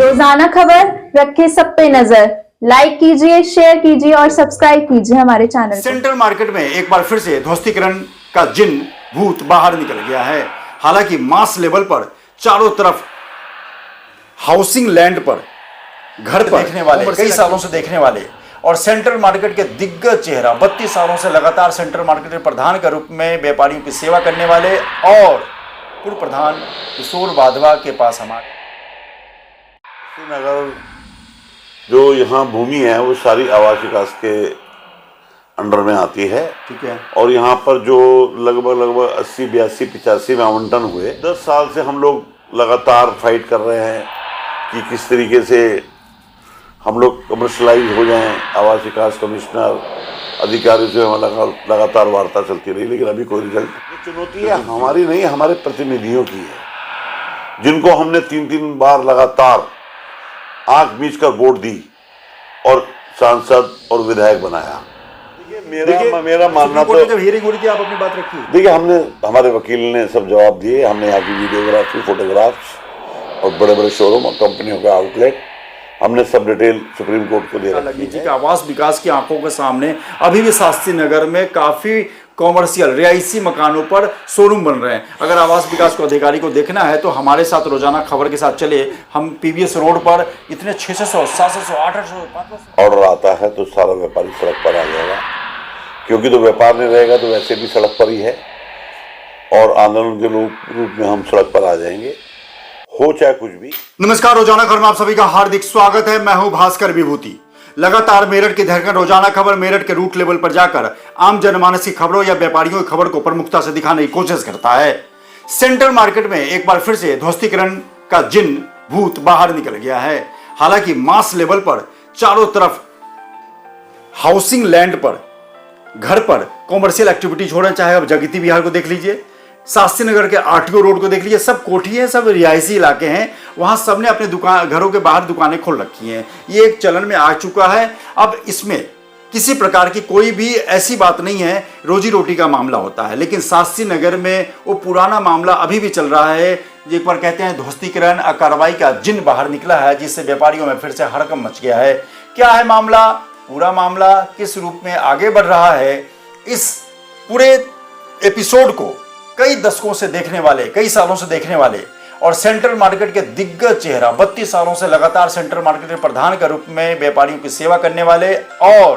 रोजाना खबर रखे सब पे नजर। लाइक कीजिए, शेयर कीजिए और सब्सक्राइब कीजिए हमारे चैनल को। सेंट्रल मार्केट में एक बार फिर से ध्वस्तीकरण का जिन भूत बाहर निकल गया है। हालांकि मास लेवल पर चारों तरफ हाउसिंग लैंड पर घर पर देखने वाले, कई सालों से देखने वाले और सेंट्रल मार्केट के दिग्गज चेहरा 32 सालों से लगातार सेंट्रल मार्केट के प्रधान के रूप में व्यापारियों की सेवा करने वाले और पूर्व प्रधान किशोर वाधवा के पास हमारे नगर जो यहाँ भूमि है वो सारी आवास विकास के अंडर में आती है। ठीक है। और यहाँ पर जो लगभग 80, 82, 85 में आवंटन हुए, 10 साल से हम लोग लगातार फाइट कर रहे हैं कि किस तरीके से हम लोग कमर्शलाइज हो जाएं। आवास विकास कमिश्नर अधिकारियों से लगातार वार्ता चलती रही, लेकिन अभी कोई रिजल्ट। ये चुनौती है हमारी नहीं, हमारे प्रतिनिधियों की है, जिनको हमने 3 बार लगातार आंख मीच कर वोट दी और सांसद और विधायक बनाया। मेरा मानना तो जब हियरिंग हो रही थी आप अपनी बात रखी। देखिए, हमारे वकील ने सब जवाब दिए। हमने यहाँ की वीडियोग्राफी, फोटोग्राफ्स और बड़े बड़े शोरूम और कंपनियों का आउटलेट हमने सब डिटेल सुप्रीम कोर्ट को दे रखी है। आवास विकास की आंखों के सामने अभी भी शास्त्री नगर में काफी कॉमर्शियल रिहायशी मकानों पर शोरूम बन रहे हैं। अगर आवास विकास को अधिकारी को देखना है तो हमारे साथ रोजाना खबर के साथ चले। हम पीवीएस रोड पर इतने 600, 700, 800, 500 ऑर्डर आता है तो सारा व्यापारी सड़क पर आ जाएगा, क्योंकि तो व्यापार नहीं रहेगा तो वैसे भी सड़क पर ही है और आंदोलन के रूप में हम सड़क पर आ जाएंगे, हो चाहे कुछ भी। नमस्कार, रोजाना खबर में आप सभी का हार्दिक स्वागत है। मैं हूं भास्कर विभूति। लगातार मेरठ की धड़कन रोजाना खबर मेरठ के रूट लेवल पर जाकर आम जनमानस की खबरों या व्यापारियों की खबर को प्रमुखता से दिखाने की कोशिश करता है। सेंट्रल मार्केट में एक बार फिर से ध्वस्तीकरण का जिन भूत बाहर निकल गया है। हालांकि मास लेवल पर चारों तरफ हाउसिंग लैंड पर, घर पर कॉमर्शियल एक्टिविटीज हो रहे हैं। चाहे अब जगती बिहार को देख लीजिए, शास्त्री नगर के आरटीओ रोड को देख लीजिए, सब कोठी है, सब रिहायशी इलाके हैं। वहां सबने अपने घरों के बाहर दुकानें खोल रखी हैं। ये एक चलन में आ चुका है। अब इसमें किसी प्रकार की कोई भी ऐसी बात नहीं है, रोजी रोटी का मामला होता है। लेकिन शास्त्री नगर में वो पुराना मामला अभी भी चल रहा है। एक बार कहते हैं ध्वस्तीकरण कार्रवाई का जिन बाहर निकला है, जिससे व्यापारियों में फिर से हड़कंप मच गया है। क्या है मामला, पूरा मामला किस रूप में आगे बढ़ रहा है, इस पूरे एपिसोड को कई दशकों से देखने वाले, कई सालों से देखने वाले और सेंट्रल मार्केट के दिग्गज चेहरा 32 सालों से लगातार सेंट्रल मार्केट के प्रधान के रूप में व्यापारियों की सेवा करने वाले और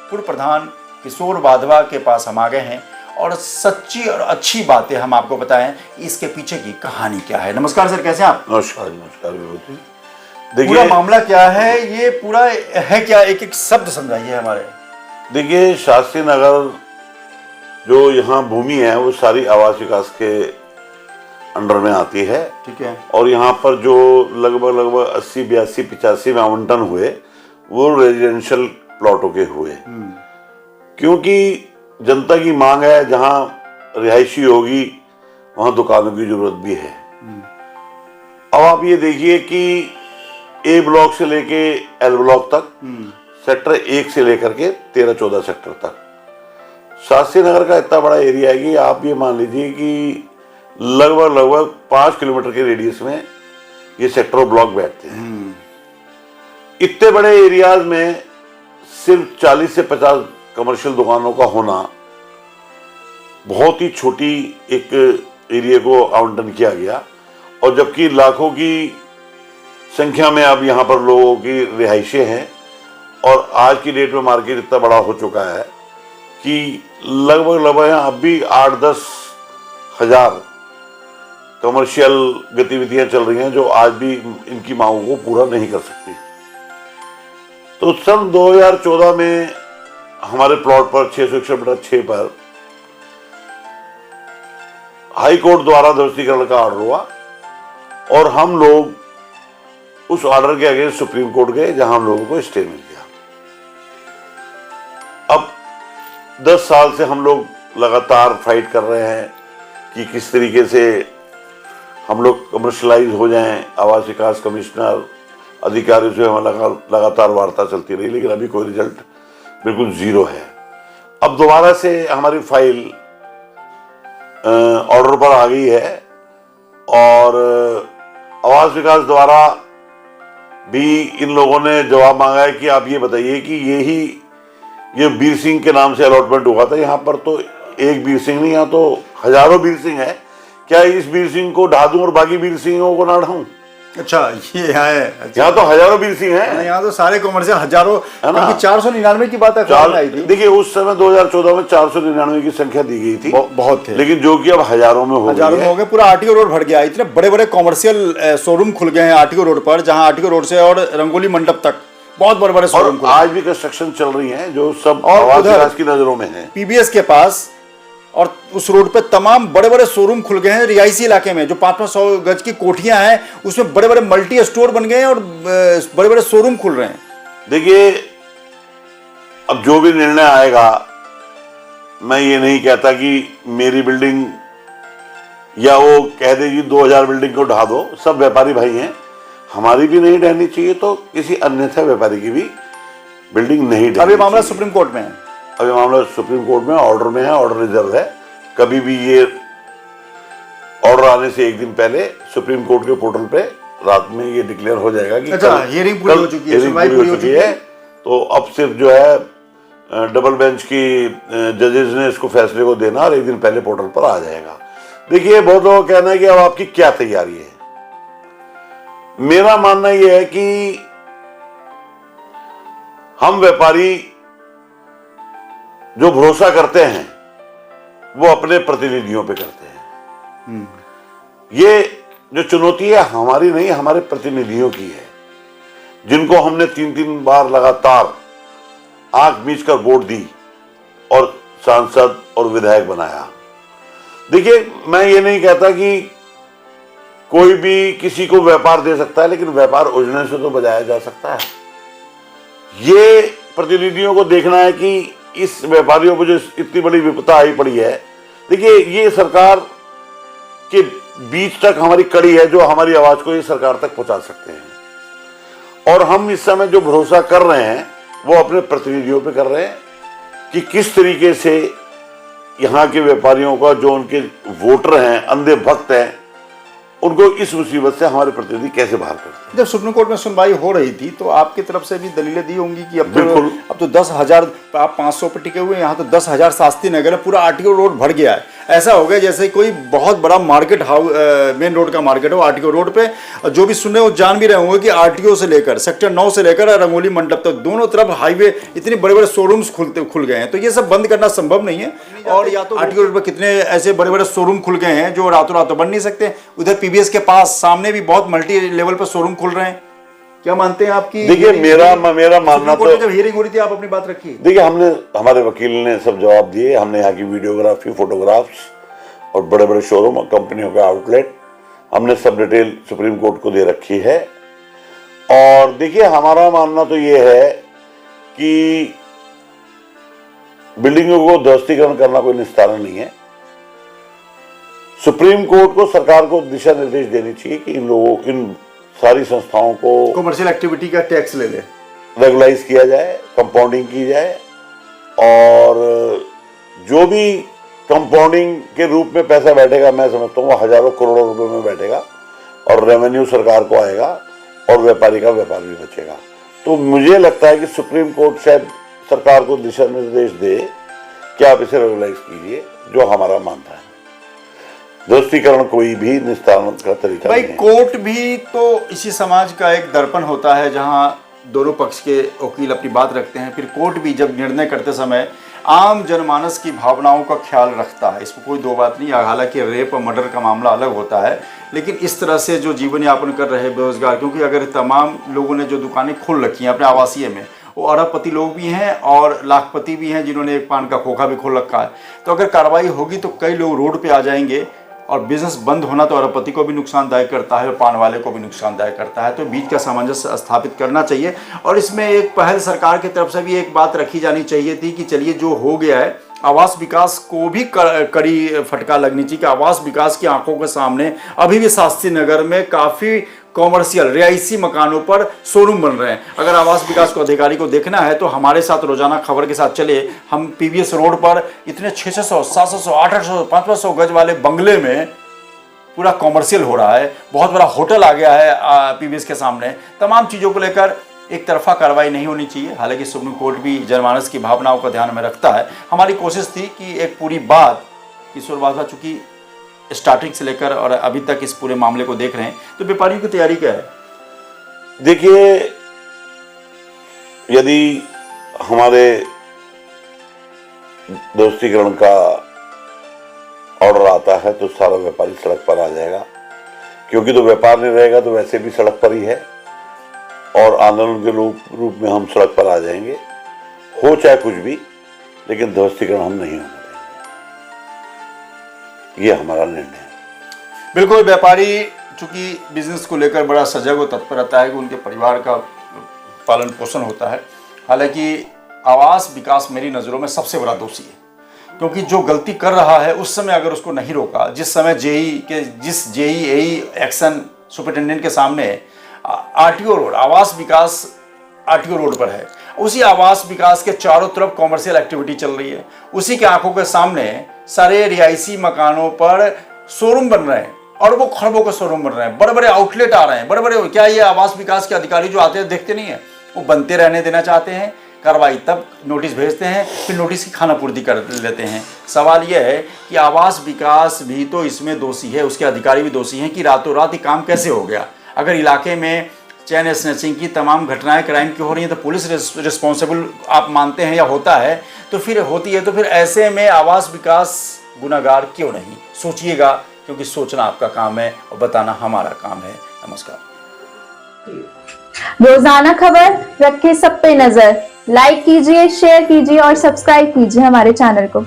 पूर्व प्रधान किशोर वाधवा के पास हम आ गए हैं और सच्ची और अच्छी बातें हम आपको बताएं, इसके पीछे की कहानी क्या है। नमस्कार सर, कैसे हैं आप? नमस्कार। विभूति, पूरा मामला क्या है, ये पूरा है क्या, एक एक शब्द समझाइए हमारे। देखिए, शास्त्री नगर जो यहाँ भूमि है वो सारी आवास विकास के अंडर में आती है। ठीक है। और यहाँ पर जो लगभग 80, 82, 85 में आवंटन हुए वो रेजिडेंशियल प्लॉटों के हुए, क्योंकि जनता की मांग है, जहाँ रिहायशी होगी वहाँ दुकानों की जरूरत भी है। अब आप ये देखिए कि ए ब्लॉक से लेके एल ब्लॉक तक, सेक्टर 1 से लेकर के 13-14 सेक्टर तक शास्त्री नगर का इतना बड़ा एरिया है कि आप ये मान लीजिए कि लगभग 5 किलोमीटर के रेडियस में ये सेक्टर और ब्लॉक बैठते हैं। इतने बड़े एरियाज में सिर्फ 40 से 50 कमर्शियल दुकानों का होना, बहुत ही छोटी एक एरिया को आवंटन किया गया। और जबकि लाखों की संख्या में अब यहाँ पर लोगों की रिहाइशें हैं और आज की डेट में मार्केट इतना बड़ा हो चुका है कि लगभग अब भी 8-10 हजार कमर्शियल गतिविधियां चल रही हैं जो आज भी इनकी मांगों को पूरा नहीं कर सकती। तो सन 2014 में हमारे प्लॉट पर 661/6 पर हाई कोर्ट द्वारा ध्वस्तीकरण का ऑर्डर हुआ और हम लोग उस ऑर्डर के अगेंस्ट सुप्रीम कोर्ट गए, जहां हम लोगों को स्टे मिल गया। अब 10 साल से हम लोग लगातार फाइट कर रहे हैं कि किस तरीके से हम लोग कमर्शलाइज हो जाएं। आवास विकास कमिश्नर अधिकारियों से लगातार वार्ता चलती रही, लेकिन अभी कोई रिजल्ट बिल्कुल जीरो है। अब दोबारा से हमारी फाइल ऑर्डर पर आ गई है और आवास विकास द्वारा भी इन लोगों ने जवाब मांगा है कि आप ये बताइए कि ये वीर सिंह के नाम से अलॉटमेंट हुआ था। यहाँ पर तो एक वीर सिंह नहीं, यहाँ तो हजारों वीर सिंह है। क्या इस वीर सिंह को ढा दूं और बाकी वीर सिंहों को ना ढाऊं? अच्छा, ये है। अच्छा। यहाँ तो हजारों वीर सिंह हैं। यहाँ तो सारे कॉमर्शियल हजारों है ना? 499 की बात आई थी। देखिए उस समय 2014 में 499 की संख्या दी गई थी, बहुत थे, लेकिन जो कि अब हजारों में हो गए। पूरा आरटीओ रोड भर गया। इतने बड़े बड़े कॉमर्शियल शोरूम खुल गए हैं आरटीओ रोड पर, जहाँ आरटीओ रोड से और रंगोली मंडप तक बहुत बड़े बड़े शोरूम। आज भी कंस्ट्रक्शन चल रही है जो सब और उधर की नजरों में है। पीबीएस के पास और उस रोड पे तमाम बड़े बड़े शोरूम खुल गए हैं रिहायशी इलाके में। जो 500 गज की कोठियां हैं उसमें बड़े बड़े मल्टी स्टोर बन गए हैं और बड़े बड़े शोरूम खुल रहे हैं। देखिए अब जो भी निर्णय आएगा, मैं ये नहीं कहता कि मेरी बिल्डिंग या वो कह देगी 2000 बिल्डिंग को ढा दो। सब व्यापारी भाई हैं, हमारी भी नहीं ढहनी चाहिए तो किसी अन्यथा व्यापारी की भी बिल्डिंग नहीं ढहनी। अभी मामला सुप्रीम कोर्ट में है। अभी मामला सुप्रीम कोर्ट में ऑर्डर में है, ऑर्डर रिजर्व है। कभी भी ये ऑर्डर आने से एक दिन पहले सुप्रीम कोर्ट के पोर्टल पे रात में ये डिक्लेयर हो जाएगा कि अच्छा, हियरिंग पूरी हो चुकी है, सुनवाई पूरी हो चुकी है। तो अब सिर्फ जो है डबल बेंच की जजेस ने इसको फैसले को देना और एक दिन पहले पोर्टल पर आ जाएगा। देखिए बहुत लोगों का कहना है कि अब आपकी क्या तैयारी है। मेरा मानना यह है कि हम व्यापारी जो भरोसा करते हैं वो अपने प्रतिनिधियों पे करते हैं। ये जो चुनौती है हमारी नहीं, हमारे प्रतिनिधियों की है, जिनको हमने 3-3 बार लगातार आंख मीच कर वोट दी और सांसद और विधायक बनाया। देखिए मैं ये नहीं कहता कि कोई भी किसी को व्यापार दे सकता है, लेकिन व्यापार उजड़ने से तो बचाया जा सकता है। ये प्रतिनिधियों को देखना है कि इस व्यापारियों को जो इतनी बड़ी विपदा आई पड़ी है। देखिए ये सरकार के बीच तक हमारी कड़ी है जो हमारी आवाज को ये सरकार तक पहुंचा सकते हैं। और हम इस समय जो भरोसा कर रहे हैं वो अपने प्रतिनिधियों पे कर रहे हैं कि किस तरीके से यहाँ के व्यापारियों का, जो उनके वोटर हैं, अंधे भक्त हैं, उनको इस मुसीबत से हमारे प्रतिनिधि कैसे बाहर करते हैं। जब सुप्रीम कोर्ट में सुनवाई हो रही थी तो आपकी तरफ से भी दलीलें दी होंगी कि अब तो 10,000 आप 500 पे टिके हुए हैं, यहाँ तो 10,000 शास्त्री नगर है, पूरा आरटीओ रोड भर गया है। ऐसा हो गया जैसे कोई बहुत बड़ा मार्केट मेन रोड का मार्केट हो आरटीओ रोड पे। जो भी सुन रहे हो जान भी रहे होंगे कि आरटीओ से लेकर सेक्टर 9 से लेकर रंगोली मंडप तक दोनों तरफ हाईवे इतने बड़े बड़े शोरूम्स खुल गए हैं। तो ये सब बंद करना संभव नहीं है। और या तो आरटीओ रोड पर कितने ऐसे बड़े बड़े शोरूम खुल गए हैं जो रातों रात बन नहीं सकते। उधर पीबीएस के पास सामने भी बहुत मल्टी लेवल पर शोरूम खुल रहे हैं। क्या मानते हैं आपकी? देखिए मेरा मानना तो जब हियरिंग हो रही थी आप अपनी बात रखिए। देखिए हमारे वकील ने सब जवाब दिए। हमने यहाँ की वीडियोग्राफी, फोटोग्राफ्स और बड़े बड़े शोरूम और कंपनियों का आउटलेट हमने सब डिटेल सुप्रीम कोर्ट को दे रखी है। और देखिए हमारा मानना तो ये है कि बिल्डिंगों को ध्वस्तीकरण करना कोई निस्तारण नहीं है। सुप्रीम कोर्ट को, सरकार को दिशा निर्देश देनी चाहिए कि इन सारी संस्थाओं को कमर्शियल एक्टिविटी का टैक्स ले ले, रेगुलाइज किया जाए, कंपाउंडिंग की जाए। और जो भी कंपाउंडिंग के रूप में पैसा बैठेगा, मैं समझता हूँ हजारों करोड़ों रुपए में बैठेगा और रेवेन्यू सरकार को आएगा और व्यापारी का व्यापार भी बचेगा। तो मुझे लगता है कि सुप्रीम कोर्ट शायद सरकार को दिशा निर्देश दे कि आप इसे रेगुलाइज कीजिए, जो हमारा मानना है। ध्वस्तीकरण कोई भी निस्तारण का तरीका भाई नहीं है। कोर्ट भी तो इसी समाज का एक दर्पण होता है जहां दोनों पक्ष के वकील अपनी बात रखते हैं। फिर कोर्ट भी जब निर्णय करते समय आम जनमानस की भावनाओं का ख्याल रखता है, इसमें कोई दो बात नहीं। हालांकि रेप और मर्डर का मामला अलग होता है, लेकिन इस तरह से जो जीवन यापन कर रहे बेरोजगार, क्योंकि अगर तमाम लोगों ने जो दुकानें खोल रखी हैं अपने आवासीय में, वो अरबपति लोग भी हैं और लाखपति भी हैं जिन्होंने एक पान का खोखा भी खोल रखा है। तो अगर कार्रवाई होगी तो कई लोग रोड पे आ जाएंगे और बिजनेस बंद होना तो अरबपति को भी नुकसानदायक करता है और पान वाले को भी नुकसानदायक करता है। तो बीच का सामंजस्य स्थापित करना चाहिए। और इसमें एक पहल सरकार की तरफ से भी एक बात रखी जानी चाहिए थी कि चलिए जो हो गया है, आवास विकास को भी कड़ी फटका लगनी चाहिए कि आवास विकास की आंखों के सामने अभी भी शास्त्री नगर में काफ़ी कॉमर्शियल रिहायशी मकानों पर शोरूम बन रहे हैं। अगर आवास विकास को अधिकारी को देखना है तो हमारे साथ रोजाना खबर के साथ चले। हम पीबीएस रोड पर इतने 600, 700, 800, 500 गज वाले बंगले में पूरा कॉमर्शियल हो रहा है, बहुत बड़ा होटल आ गया है पीवीएस के सामने। तमाम चीज़ों को लेकर एक तरफा कार्रवाई नहीं होनी चाहिए। हालांकि सुप्रीम कोर्ट भी जनमानस की भावनाओं को ध्यान में रखता है। हमारी कोशिश थी कि एक पूरी बात, किशोर वाधवा चूंकि स्टार्टिंग से लेकर और अभी तक इस पूरे मामले को देख रहे हैं, तो व्यापारियों की तैयारी क्या है? देखिए, यदि हमारे दोस्तीकरण का ऑर्डर आता है तो सारा व्यापारी सड़क पर आ जाएगा, क्योंकि तो व्यापार नहीं रहेगा तो वैसे भी सड़क पर ही है, और आंदोलन के रूप में हम सड़क पर आ जाएंगे, हो चाहे कुछ भी, लेकिन दोस्तीकरण हम नहीं होने देंगे। ये हमारा निर्णय है। बिल्कुल, व्यापारी चूंकि बिजनेस को लेकर बड़ा सजग और तत्पर रहता है कि उनके परिवार का पालन पोषण होता है। हालांकि आवास विकास मेरी नज़रों में सबसे बड़ा दोषी है, क्योंकि जो गलती कर रहा है उस समय अगर उसको नहीं रोका, जिस समय जिस जेई एक्शन सुपरिटेंडेंट के सामने आरटीओ रोड, आवास विकास आरटीओ रोड पर है, उसी आवास विकास के चारों तरफ कॉमर्शियल एक्टिविटी चल रही है, उसी के आंखों के सामने सारे रिहायशी मकानों पर शोरूम बन रहे हैं, और वो खरबों के शोरूम बन रहे हैं, बड़े बड़े आउटलेट आ रहे हैं, बड़े बड़े। क्या ये आवास विकास के अधिकारी जो आते हैं देखते नहीं है? वो बनते रहने देना चाहते हैं, कार्रवाई तब नोटिस भेजते हैं, फिर नोटिस की खानापूर्ति कर लेते हैं। सवाल यह है कि आवास विकास भी तो इसमें दोषी है, उसके अधिकारी भी दोषी हैं कि रातों रात ये काम कैसे हो गया। अगर इलाके में चैन स्नैचिंग की तमाम घटनाएं क्राइम की हो रही हैं तो पुलिस रिस्पॉन्सिबल आप मानते हैं या होता है, तो फिर होती है, तो फिर ऐसे में आवास विकास गुनाहगार क्यों नहीं? सोचिएगा, क्योंकि सोचना आपका काम है और बताना हमारा काम है। नमस्कार। रोजाना खबर रखे सब पे नजर। लाइक कीजिए, शेयर कीजिए और सब्सक्राइब कीजिए हमारे चैनल को।